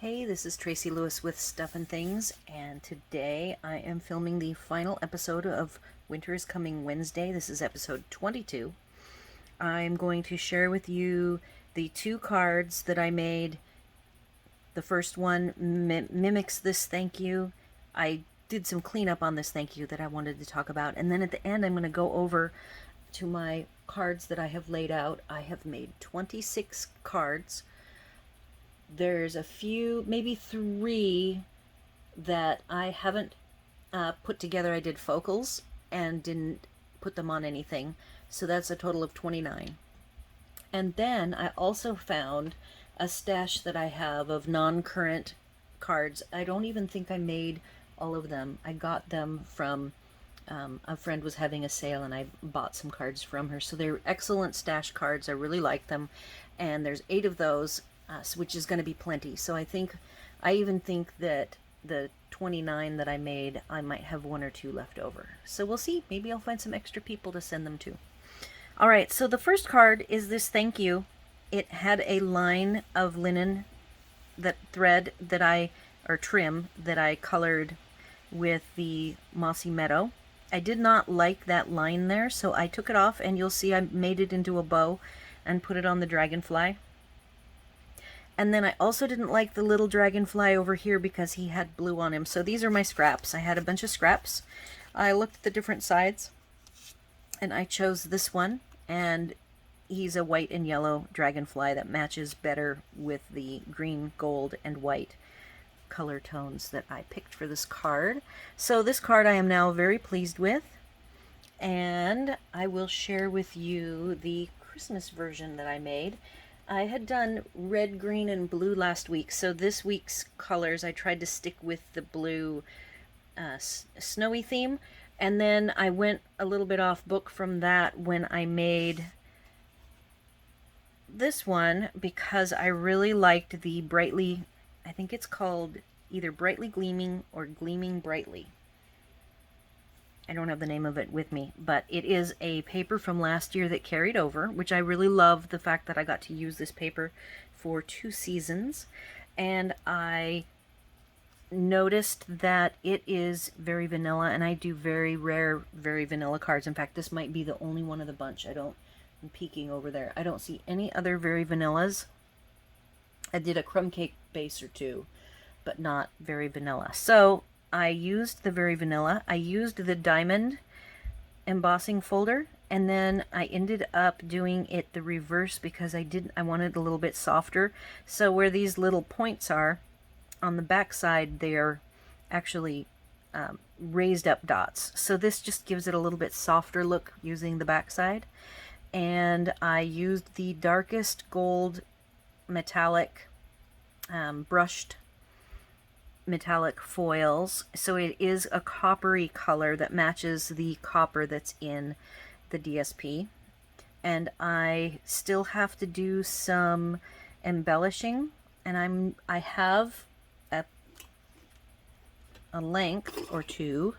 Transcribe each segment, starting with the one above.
Hey, this is Tracy Lewis with Stuff and Things, and today I am filming the final episode of Winter is Coming Wednesday. This is episode 22. I'm going to share with you the two cards that I made. The first one mimics this thank you. I did some cleanup on this thank you that I wanted to talk about, and then at the end I'm going to go over to my cards that I have laid out. I have made 26 cards. There's a few, maybe three, that I haven't put together. I did focals and didn't put them on anything. So that's a total of 29. And then I also found a stash that I have of non-current cards. I don't even think I made all of them. I got them from a friend was having a sale and I bought some cards from her. So they're excellent stash cards. I really like them. And there's 8 of those. Which is going to be plenty. So I even think that the 29 that I made, I might have 1 or 2 left over. So we'll see. Maybe I'll find some extra people to send them to. All right, so the first card is this thank you. It had a line of linen, that thread that or trim that I colored with the Mossy Meadow. I did not like that line there, so I took it off, and you'll see I made it into a bow and put it on the dragonfly. And then I also didn't like the little dragonfly over here because he had blue on him. So these are my scraps. I had a bunch of scraps. I looked at the different sides and I chose this one. And he's a white and yellow dragonfly that matches better with the green, gold, and white color tones that I picked for this card. So this card I am now very pleased with. And I will share with you the Christmas version that I made. I had done red, green, and blue last week, so this week's colors I tried to stick with the blue snowy theme, and then I went a little bit off book from that when I made this one because I really liked the brightly, I think it's called either brightly gleaming or gleaming brightly. I don't have the name of it with me, but it is a paper from last year that carried over, which I really love the fact that I got to use this paper for 2 seasons. And I noticed that it is very vanilla, and I do very rare, very vanilla cards. In fact, this might be the only one of the bunch. I'm peeking over there. I don't see any other very vanillas. I did a crumb cake base or 2, but not very vanilla. So I used the very vanilla. I used the diamond embossing folder, and then I ended up doing it the reverse because I wanted it a little bit softer. So where these little points are on the back side, they're actually raised up dots. So this just gives it a little bit softer look using the back side. And I used the darkest gold metallic brushed metallic foils, so it is a coppery color that matches the copper that's in the DSP. And I still have to do some embellishing, and I have a length or 2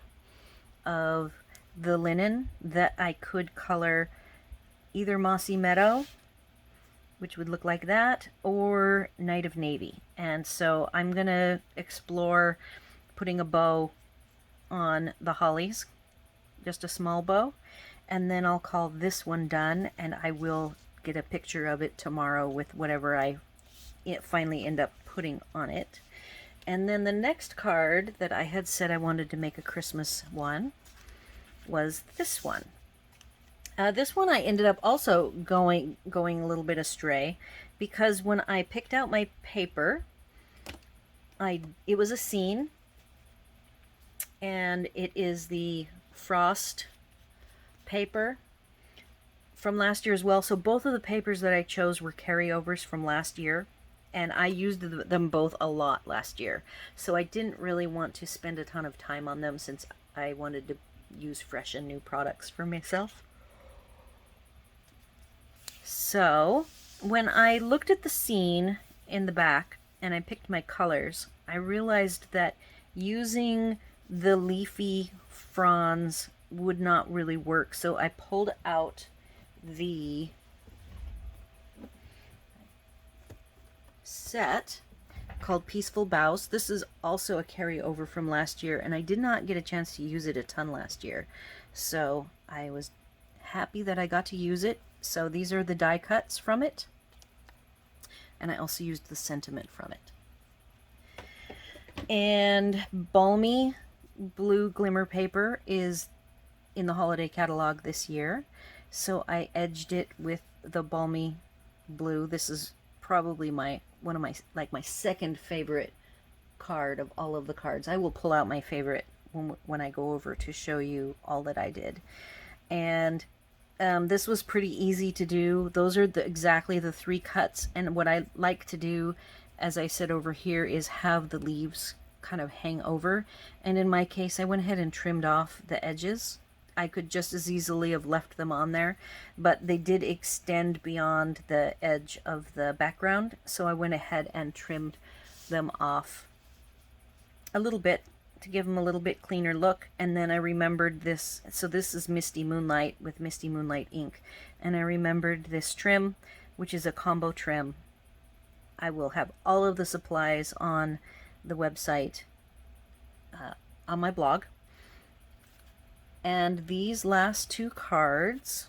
of the linen that I could color either Mossy Meadow, which would look like that, or Night of Navy. And so I'm going to explore putting a bow on the hollies, just a small bow, and then I'll call this one done, and I will get a picture of it tomorrow with whatever I finally end up putting on it. And then the next card that I had said I wanted to make a Christmas one was this one. This one I ended up also going a little bit astray because when I picked out my paper, it was a scene, and it is the frost paper from last year as well. So both of the papers that I chose were carryovers from last year, and I used them both a lot last year. So I didn't really want to spend a ton of time on them since I wanted to use fresh and new products for myself. So when I looked at the scene in the back and I picked my colors, I realized that using the leafy fronds would not really work. So I pulled out the set called Peaceful Bows. This is also a carryover from last year, and I did not get a chance to use it a ton last year. So I was happy that I got to use it. So these are the die cuts from it. And I also used the sentiment from it. And Balmy Blue Glimmer Paper is in the holiday catalog this year. So I edged it with the Balmy Blue. This is probably my second favorite card of all of the cards. I will pull out my favorite when I go over to show you all that I did. And this was pretty easy to do. Those are exactly the 3 cuts, and what I like to do, as I said over here, is have the leaves kind of hang over. And in my case, I went ahead and trimmed off the edges. I could just as easily have left them on there, but they did extend beyond the edge of the background, so I went ahead and trimmed them off a little bit to give them a little bit cleaner look. And then I remembered this, so this is Misty Moonlight with Misty Moonlight ink, and I remembered this trim, which is a combo trim. I will have all of the supplies on the website, on my blog. And these last 2 cards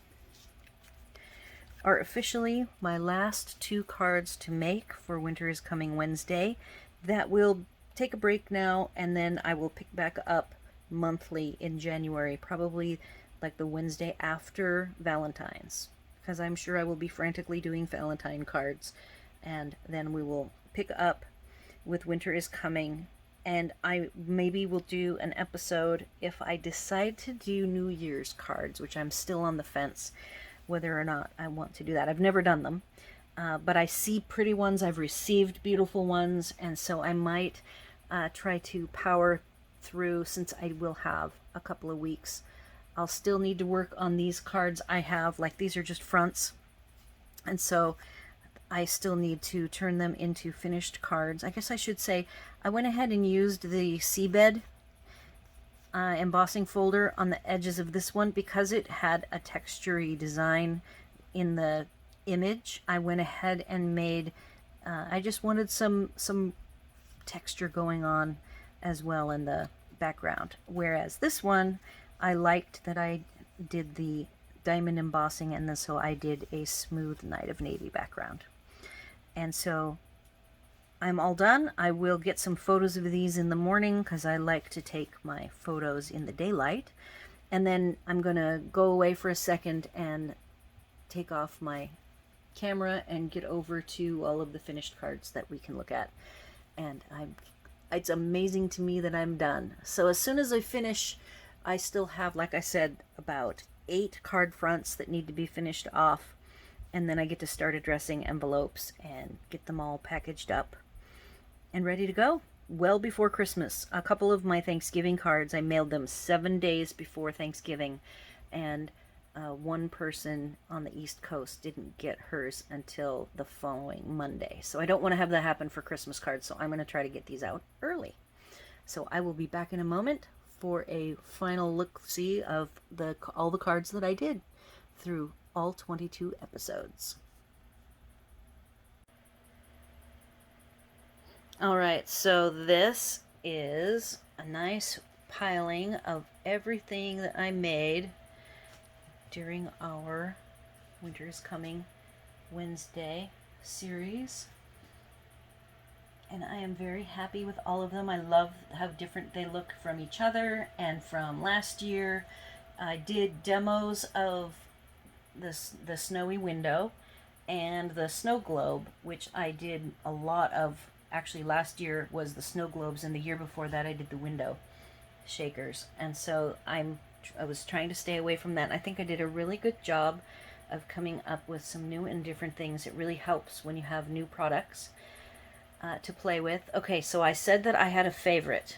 are officially my last 2 cards to make for Winter is Coming Wednesday. That will take a break now, and then I will pick back up monthly in January, probably like the Wednesday after Valentine's, because I'm sure I will be frantically doing Valentine cards, and then we will pick up with Winter is Coming. And I maybe will do an episode if I decide to do New Year's cards, which I'm still on the fence whether or not I want to do that. I've never done them, but I see pretty ones. I've received beautiful ones, and so I might try to power through, since I will have a couple of weeks. I'll still need to work on these cards I have. Like, these are just fronts, and so I still need to turn them into finished cards. I guess I should say I went ahead and used the Seabed embossing folder on the edges of this one because it had a textury design in the image. I went ahead and made, I just wanted some texture going on as well in the background. Whereas this one, I liked that I did the diamond embossing, and then so I did a smooth Night of Navy background. And so I'm all done. I will get some photos of these in the morning because I like to take my photos in the daylight. And then I'm going to go away for a second and take off my camera and get over to all of the finished cards that we can look at. And it's amazing to me that I'm done. So as soon as I finish, I still have, like I said, about 8 card fronts that need to be finished off. And then I get to start addressing envelopes and get them all packaged up and ready to go well before Christmas. A couple of my Thanksgiving cards, I mailed them 7 days before Thanksgiving, and one person on the East Coast didn't get hers until the following Monday. So I don't want to have that happen for Christmas cards, so I'm going to try to get these out early. So I will be back in a moment for a final look-see of all the cards that I did through all 22 episodes. Alright, so this is a nice piling of everything that I made during our Winter is Coming Wednesday series. And I am very happy with all of them. I love how different they look from each other and from last year. I did demos of the snowy window and the snow globe, which I did a lot of. Actually, last year was the snow globes, and the year before that I did the window shakers. And so I was trying to stay away from that. I think I did a really good job of coming up with some new and different things. It really helps when you have new products to play with. Okay, so I said that I had a favorite,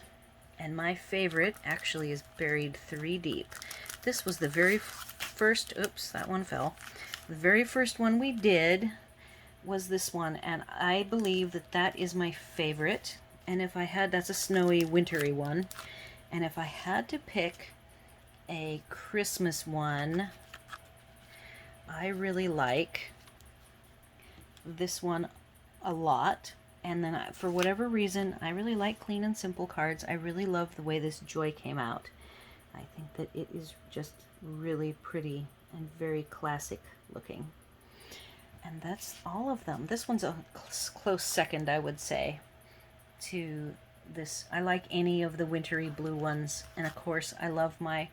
and my favorite actually is buried 3 deep. This was the very first, oops, that one fell. The very first one we did was this one, and I believe that that is my favorite. And if I had, that's a snowy, wintry one. And if I had to pick a Christmas one, I really like this one a lot. And then for whatever reason, I really like clean and simple cards. I really love the way this Joy came out. I think that it is just really pretty and very classic looking. And that's all of them. This one's a close second, I would say, to this. I like any of the wintry blue ones. And of course, I love my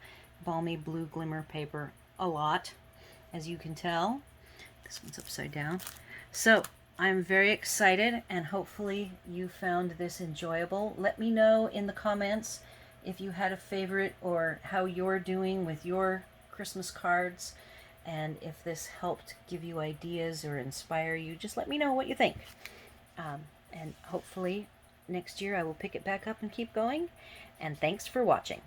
balmy blue glimmer paper a lot, as you can tell. This one's upside down. So I'm very excited, and hopefully you found this enjoyable. Let me know in the comments if you had a favorite or how you're doing with your Christmas cards, and if this helped give you ideas or inspire you. Just let me know what you think. And hopefully next year I will pick it back up and keep going. And thanks for watching.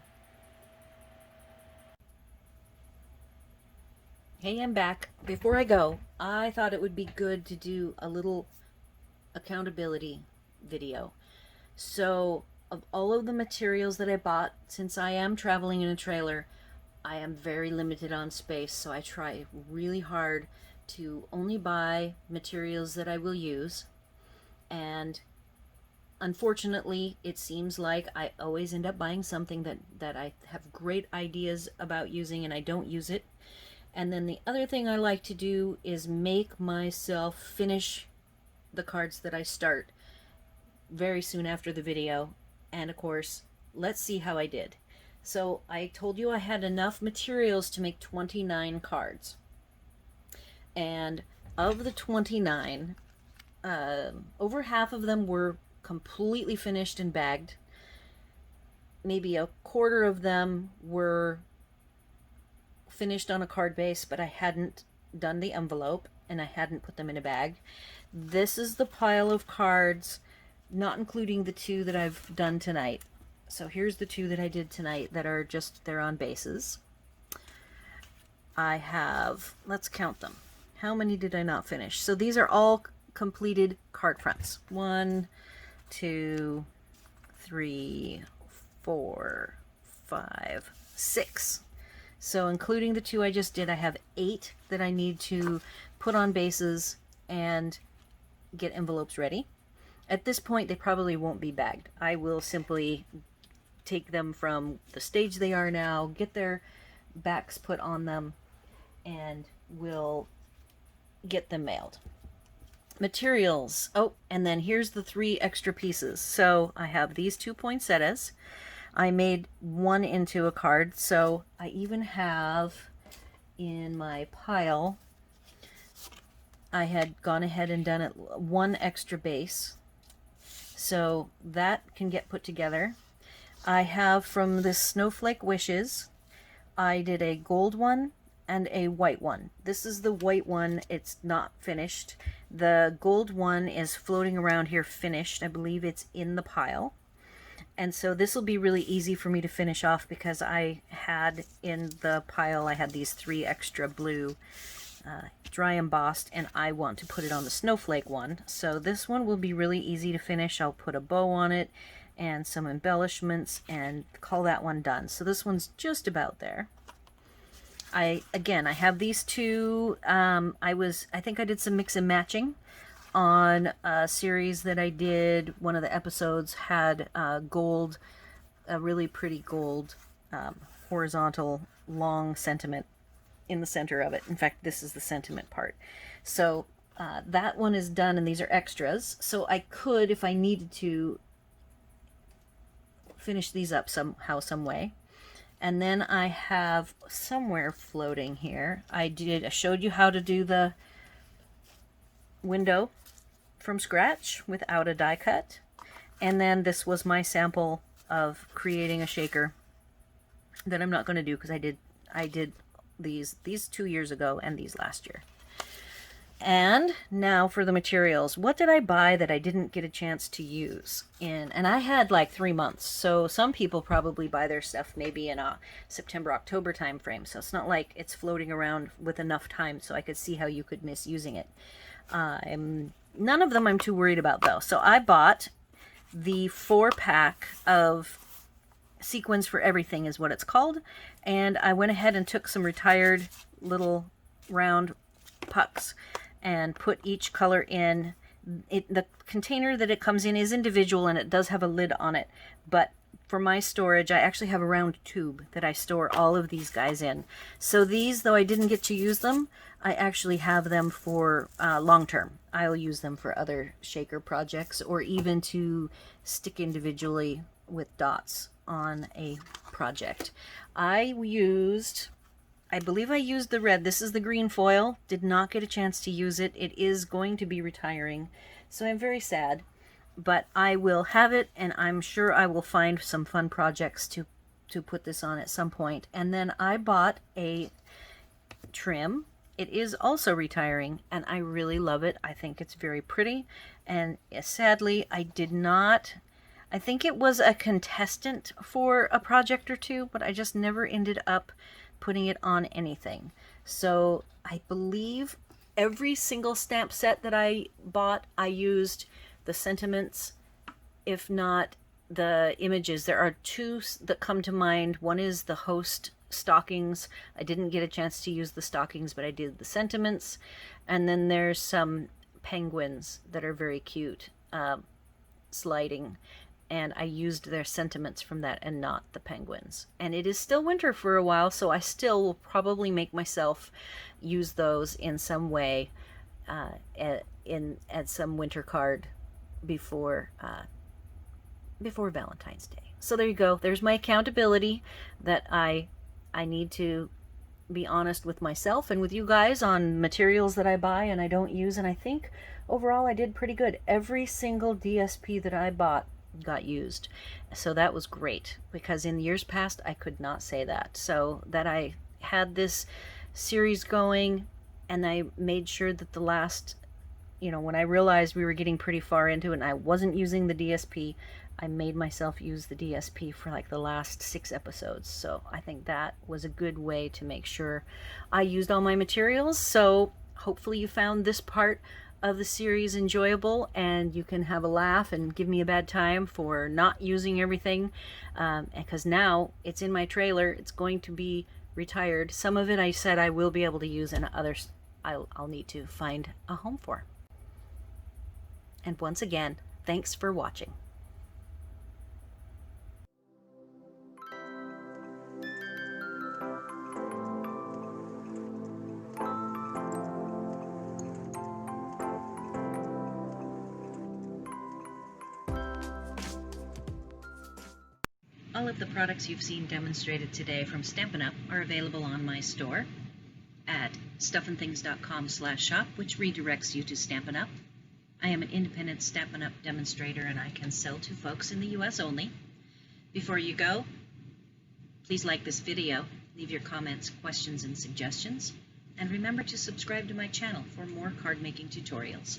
Hey, I'm back. Before I go, I thought it would be good to do a little accountability video. So, of all of the materials that I bought, since I am traveling in a trailer, I am very limited on space, so I try really hard to only buy materials that I will use. And unfortunately, it seems like I always end up buying something that I have great ideas about using and I don't use it. And then the other thing I like to do is make myself finish the cards that I start very soon after the video. And of course, let's see how I did. So I told you I had enough materials to make 29 cards. And of the 29, over half of them were completely finished and bagged. Maybe a quarter of them were finished on a card base, but I hadn't done the envelope and I hadn't put them in a bag. This is the pile of cards, not including the two that I've done tonight. So here's the two that I did tonight that are just, they're on bases. I have, let's count them. How many did I not finish? So these are all completed card fronts. 1, 2, 3, 4, 5, 6. So including the two I just did, I have 8 that I need to put on bases and get envelopes ready. At this point, they probably won't be bagged. I will simply take them from the stage they are now, get their backs put on them, and will get them mailed. Materials. Oh, and then here's the 3 extra pieces. So I have these 2 poinsettias. I made one into a card, so I even have in my pile, I had gone ahead and done it 1 extra base. So that can get put together. I have from the Snowflake Wishes, I did a gold one and a white one. This is the white one, it's not finished. The gold one is floating around here finished. I believe it's in the pile. And so this will be really easy for me to finish off because I had in the pile, I had these 3 extra blue dry embossed, and I want to put it on the snowflake one. So this one will be really easy to finish. I'll put a bow on it and some embellishments and call that one done. So this one's just about there. I have these 2. I think I did some mix and matching on a series that I did. One of the episodes had gold, a really pretty gold horizontal long sentiment in the center of it. In fact, this is the sentiment part. So that one is done, and these are extras. So I could, if I needed to, finish these up somehow, some way. And then I have somewhere floating here, I showed you how to do the window from scratch without a die cut. And then this was my sample of creating a shaker that I'm not going to do because I did these 2 years ago and these last year. And now for the materials. What did I buy that I didn't get a chance to use in? And I had like 3 months. So some people probably buy their stuff maybe in a September, October time frame. So it's not like it's floating around with enough time so I could see how you could miss using it. None of them I'm too worried about though. So I bought the 4-pack of Sequins for Everything is what it's called. And I went ahead and took some retired little round pucks and put each color in The container that it comes in is individual and it does have a lid on it, but for my storage, I actually have a round tube that I store all of these guys in. So these, though I didn't get to use them, I actually have them for long term. I'll use them for other shaker projects or even to stick individually with dots on a project. I believe I used the red. This is the green foil. Did not get a chance to use it. It is going to be retiring, so I'm very sad. But I will have it, and I'm sure I will find some fun projects to put this on at some point. And then I bought a trim. It is also retiring, and I really love it. I think it's very pretty, and sadly, I did not... I think it was a contestant for a project or two, but I just never ended up putting it on anything. So I believe every single stamp set that I bought, I used the sentiments, if not the images. There are two that come to mind. One is the host stockings. I didn't get a chance to use the stockings, but I did the sentiments. And then there's some penguins that are very cute, sliding. And I used their sentiments from that and not the penguins. And it is still winter for a while, so I still will probably make myself use those in some way at some winter card before Valentine's Day. So there you go. There's my accountability that I need to be honest with myself and with you guys on materials that I buy and I don't use. And I think overall I did pretty good. Every single DSP that I bought got used, so that was great, because in years past I could not say that. So that I had this series going, and I made sure that the last, when I realized we were getting pretty far into it and I wasn't using the DSP, I made myself use the DSP for like the last 6 episodes. So I think that was a good way to make sure I used all my materials. So hopefully you found this part of the series enjoyable, and you can have a laugh and give me a bad time for not using everything, because now it's in my trailer. It's going to be retired. Some of it I said I will be able to use, and others I'll need to find a home for. And once again, thanks for watching. All of the products you've seen demonstrated today from Stampin' Up! Are available on my store at stuffandthings.com/shop, which redirects you to Stampin' Up! I am an independent Stampin' Up! Demonstrator, and I can sell to folks in the U.S. only. Before you go, please like this video, leave your comments, questions, and suggestions, and remember to subscribe to my channel for more card making tutorials.